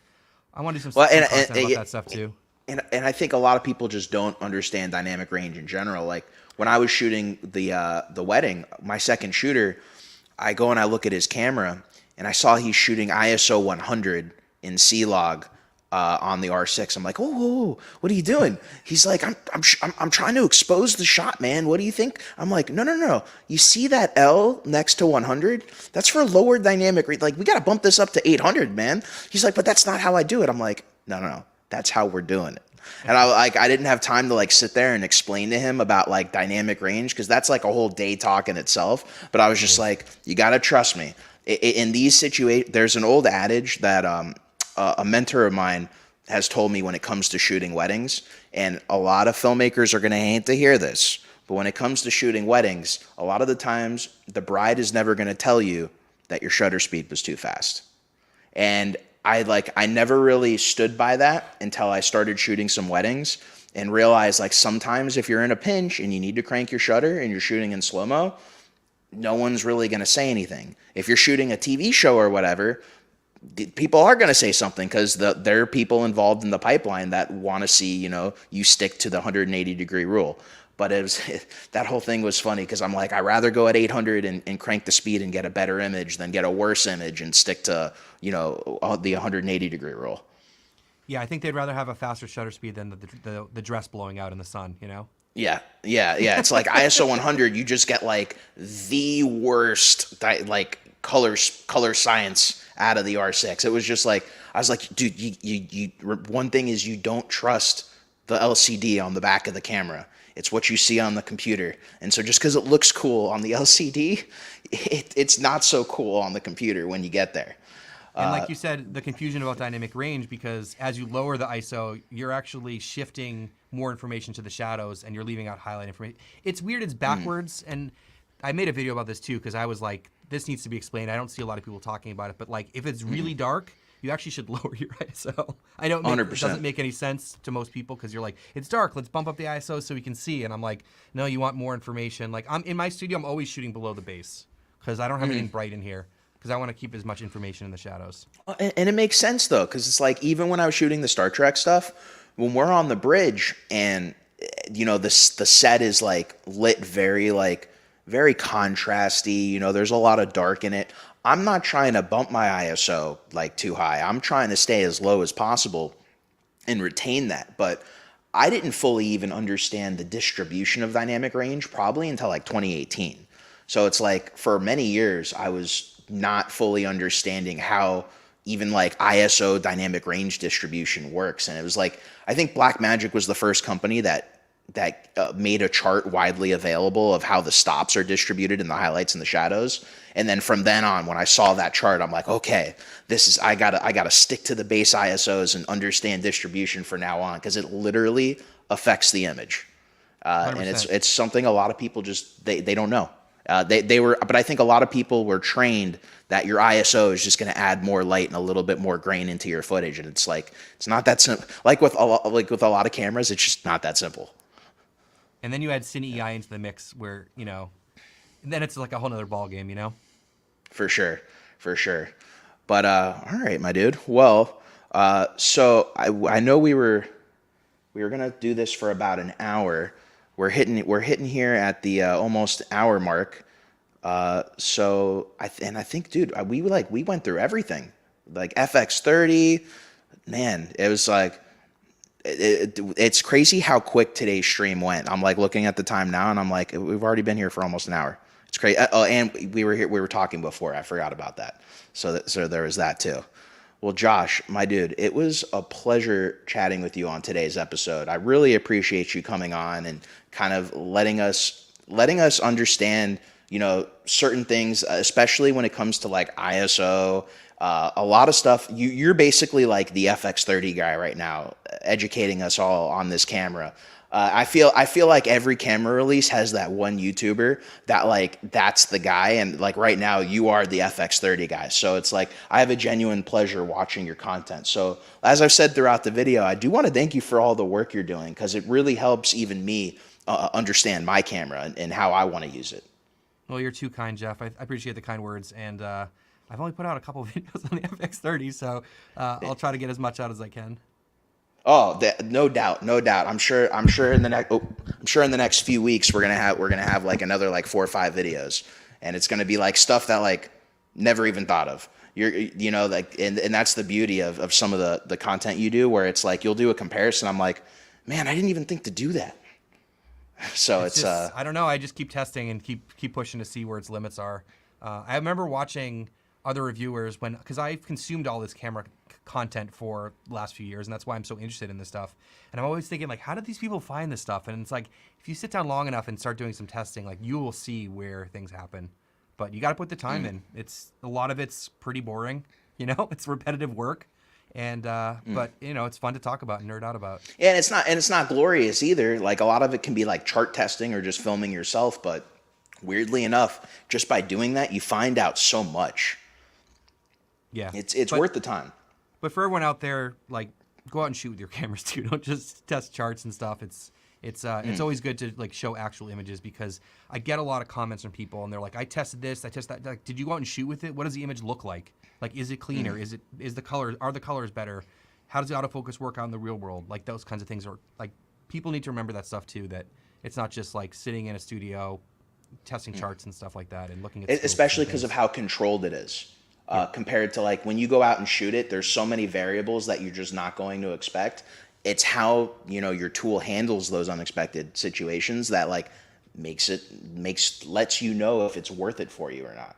Speaker 2: I want to do some content about that stuff too.
Speaker 1: And I think a lot of people just don't understand dynamic range in general. Like when I was shooting the wedding, my second shooter, I go and I look at his camera and I saw he's shooting ISO 100 in C-Log on the R6. I'm like, oh, what are you doing? He's like, I'm trying to expose the shot, man. What do you think? I'm like, no. You see that L next to 100? That's for lower dynamic range. Like we got to bump this up to 800, man. He's like, but that's not how I do it. I'm like, no. That's how we're doing it. And I didn't have time to like sit there and explain to him about like dynamic range because that's like a whole day talk in itself. But I was just like, you got to trust me. In these situations, there's an old adage that a mentor of mine has told me when it comes to shooting weddings, and a lot of filmmakers are going to hate to hear this, but when it comes to shooting weddings, a lot of the times the bride is never going to tell you that your shutter speed was too fast. And I never really stood by that until I started shooting some weddings and realized like sometimes if you're in a pinch and you need to crank your shutter and you're shooting in slow-mo, no one's really going to say anything. If you're shooting a TV show or whatever, people are going to say something because there are people involved in the pipeline that want to see, you stick to the 180-degree rule. But that whole thing was funny because I'm like, I'd rather go at 800 and crank the speed and get a better image than get a worse image and stick to, the 180-degree rule.
Speaker 2: Yeah, I think they'd rather have a faster shutter speed than the dress blowing out in the sun,
Speaker 1: Yeah. It's like ISO 100, you just get like the worst like color science out of the R6. It was just like, I was like, dude, you one thing is you don't trust the LCD on the back of the camera. It's what you see on the computer. And so just because it looks cool on the LCD, it's not so cool on the computer when you get there.
Speaker 2: And like you said, the confusion about dynamic range, because as you lower the ISO, you're actually shifting more information to the shadows and you're leaving out highlight information. It's weird, it's backwards. And I made a video about this too, because I was like, this needs to be explained. I don't see a lot of people talking about it, but like if it's really dark, you actually should lower your ISO. I don't make, it doesn't make any sense to most people because you're like, it's dark, let's bump up the ISO so we can see. And I'm like, no, you want more information. Like I'm in my studio, I'm always shooting below the base because I don't have anything bright in here because I want to keep as much information in the shadows.
Speaker 1: And it makes sense though, because it's like, even when I was shooting the Star Trek stuff, when we're on the bridge and the set is like lit very contrasty, there's a lot of dark in it. I'm not trying to bump my ISO like too high. I'm trying to stay as low as possible and retain that. But I didn't fully even understand the distribution of dynamic range probably until like 2018. So it's like for many years I was not fully understanding how even like ISO dynamic range distribution works. And it was like, I think Blackmagic was the first company that made a chart widely available of how the stops are distributed in the highlights and the shadows. And then from then on, when I saw that chart, I'm like, okay, I gotta stick to the base ISOs and understand distribution for now on, because it literally affects the image. And it's something a lot of people just, they don't know. But I think a lot of people were trained that your ISO is just going to add more light and a little bit more grain into your footage. And it's like, it's not that simple. Like with a lot of cameras, it's just not that simple.
Speaker 2: And then you add Cine EI into the mix where, then it's like a whole nother ball game,
Speaker 1: For sure. But, all right, my dude. Well, so I know we were going to do this for about an hour. We're hitting here at the almost hour mark. So I think, dude, we went through everything. Like FX30, man, it was like, it's crazy how quick today's stream went. I'm like looking at the time now and I'm like, we've already been here for almost an hour. It's crazy. Oh, and we were talking before. I forgot about that. So there was that too. Well, Josh, my dude, it was a pleasure chatting with you on today's episode. I really appreciate you coming on and kind of letting us understand, certain things, especially when it comes to like ISO, a lot of stuff. You're basically like the FX30 guy right now, educating us all on this camera. I feel like every camera release has that one YouTuber that's the guy, and like right now you are the FX30 guy. So it's like I have a genuine pleasure watching your content. So as I've said throughout the video, I do want to thank you for all the work you're doing, because it really helps even me understand my camera and how I want to use it.
Speaker 2: Well, you're too kind, Jeff. I appreciate the kind words, and I've only put out a couple of videos on the FX30, so I'll try to get as much out as I can.
Speaker 1: Oh, no doubt. I'm sure in the next few weeks we're gonna have like another like 4 or 5 videos, and it's gonna be like stuff that like never even thought of. And that's the beauty of some of the content you do, where it's like you'll do a comparison. I'm like, man, I didn't even think to do that. So it's
Speaker 2: just, I don't know. I just keep testing and keep pushing to see where its limits are. I remember watching other reviewers because I've consumed all this camera content for the last few years, and that's why I'm so interested in this stuff. And I'm always thinking, like, how did these people find this stuff? And it's like, if you sit down long enough and start doing some testing, like, you will see where things happen. But you got to put the time in. It's a lot of it's pretty boring, it's repetitive work. And but it's fun to talk about and nerd out about.
Speaker 1: Yeah, and it's not glorious either. Like a lot of it can be like chart testing or just filming yourself, but weirdly enough, just by doing that, you find out so much.
Speaker 2: Yeah,
Speaker 1: it's worth the time.
Speaker 2: But for everyone out there, like, go out and shoot with your cameras too. Don't just test charts and stuff. It's always good to like show actual images, because I get a lot of comments from people and they're like, I tested this, I tested that. Like, did you go out and shoot with it? What does the image look like? Like, is it cleaner? Are the colors better? How does the autofocus work out in the real world? Like, those kinds of things are like, people need to remember that stuff too, that it's not just like sitting in a studio testing charts and stuff like that and looking at
Speaker 1: especially because of how controlled it is. Compared to like when you go out and shoot it, there's so many variables that you're just not going to expect. It's how, you know, your tool handles those unexpected situations that like lets you know if it's worth it for you or not.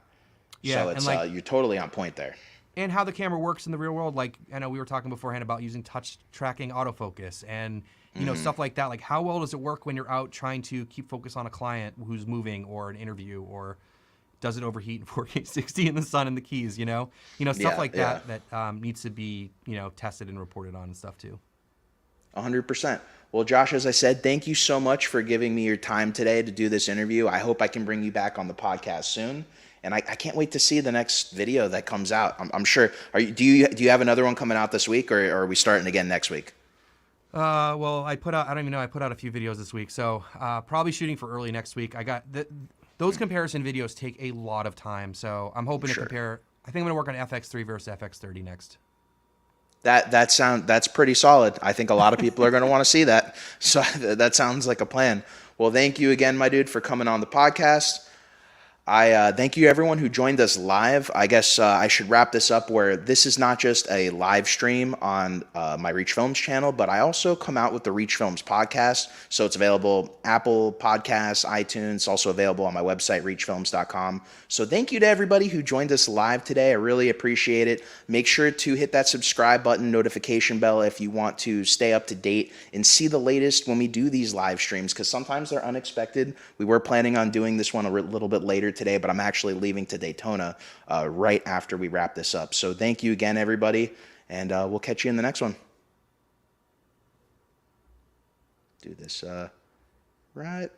Speaker 2: Yeah,
Speaker 1: so it's
Speaker 2: and like,
Speaker 1: you're totally on point there.
Speaker 2: And how the camera works in the real world. Like, I know we were talking beforehand about using touch tracking autofocus and, you know, stuff like that. Like, how well does it work when you're out trying to keep focus on a client who's moving or an interview, or does it overheat in 4K 60 in the sun and the keys, you know? Stuff like that needs to be, you know, tested and reported on and stuff too.
Speaker 1: 100%. Well, Josh, as I said, thank you so much for giving me your time today to do this interview. I hope I can bring you back on the podcast soon. And I can't wait to see the next video that comes out. I'm sure. Do you have another one coming out this week, or are we starting again next week?
Speaker 2: Well, I put out a few videos this week, so probably shooting for early next week. I got those comparison videos take a lot of time, so I'm hoping to compare. I think I'm going to work on FX3 versus FX30 next.
Speaker 1: That's pretty solid. I think a lot of people are going to want to see that. So that sounds like a plan. Well, thank you again, my dude, for coming on the podcast. I thank you everyone who joined us live. I guess I should wrap this up where this is not just a live stream on my Reach Films channel, but I also come out with the Reach Films podcast. So it's available Apple Podcasts, iTunes, also available on my website, reachfilms.com. So thank you to everybody who joined us live today. I really appreciate it. Make sure to hit that subscribe button, notification bell if you want to stay up to date and see the latest when we do these live streams, because sometimes they're unexpected. We were planning on doing this one a little bit later today, but I'm actually leaving to Daytona right after we wrap this up. So thank you again, everybody, and we'll catch you in the next one. Do this right.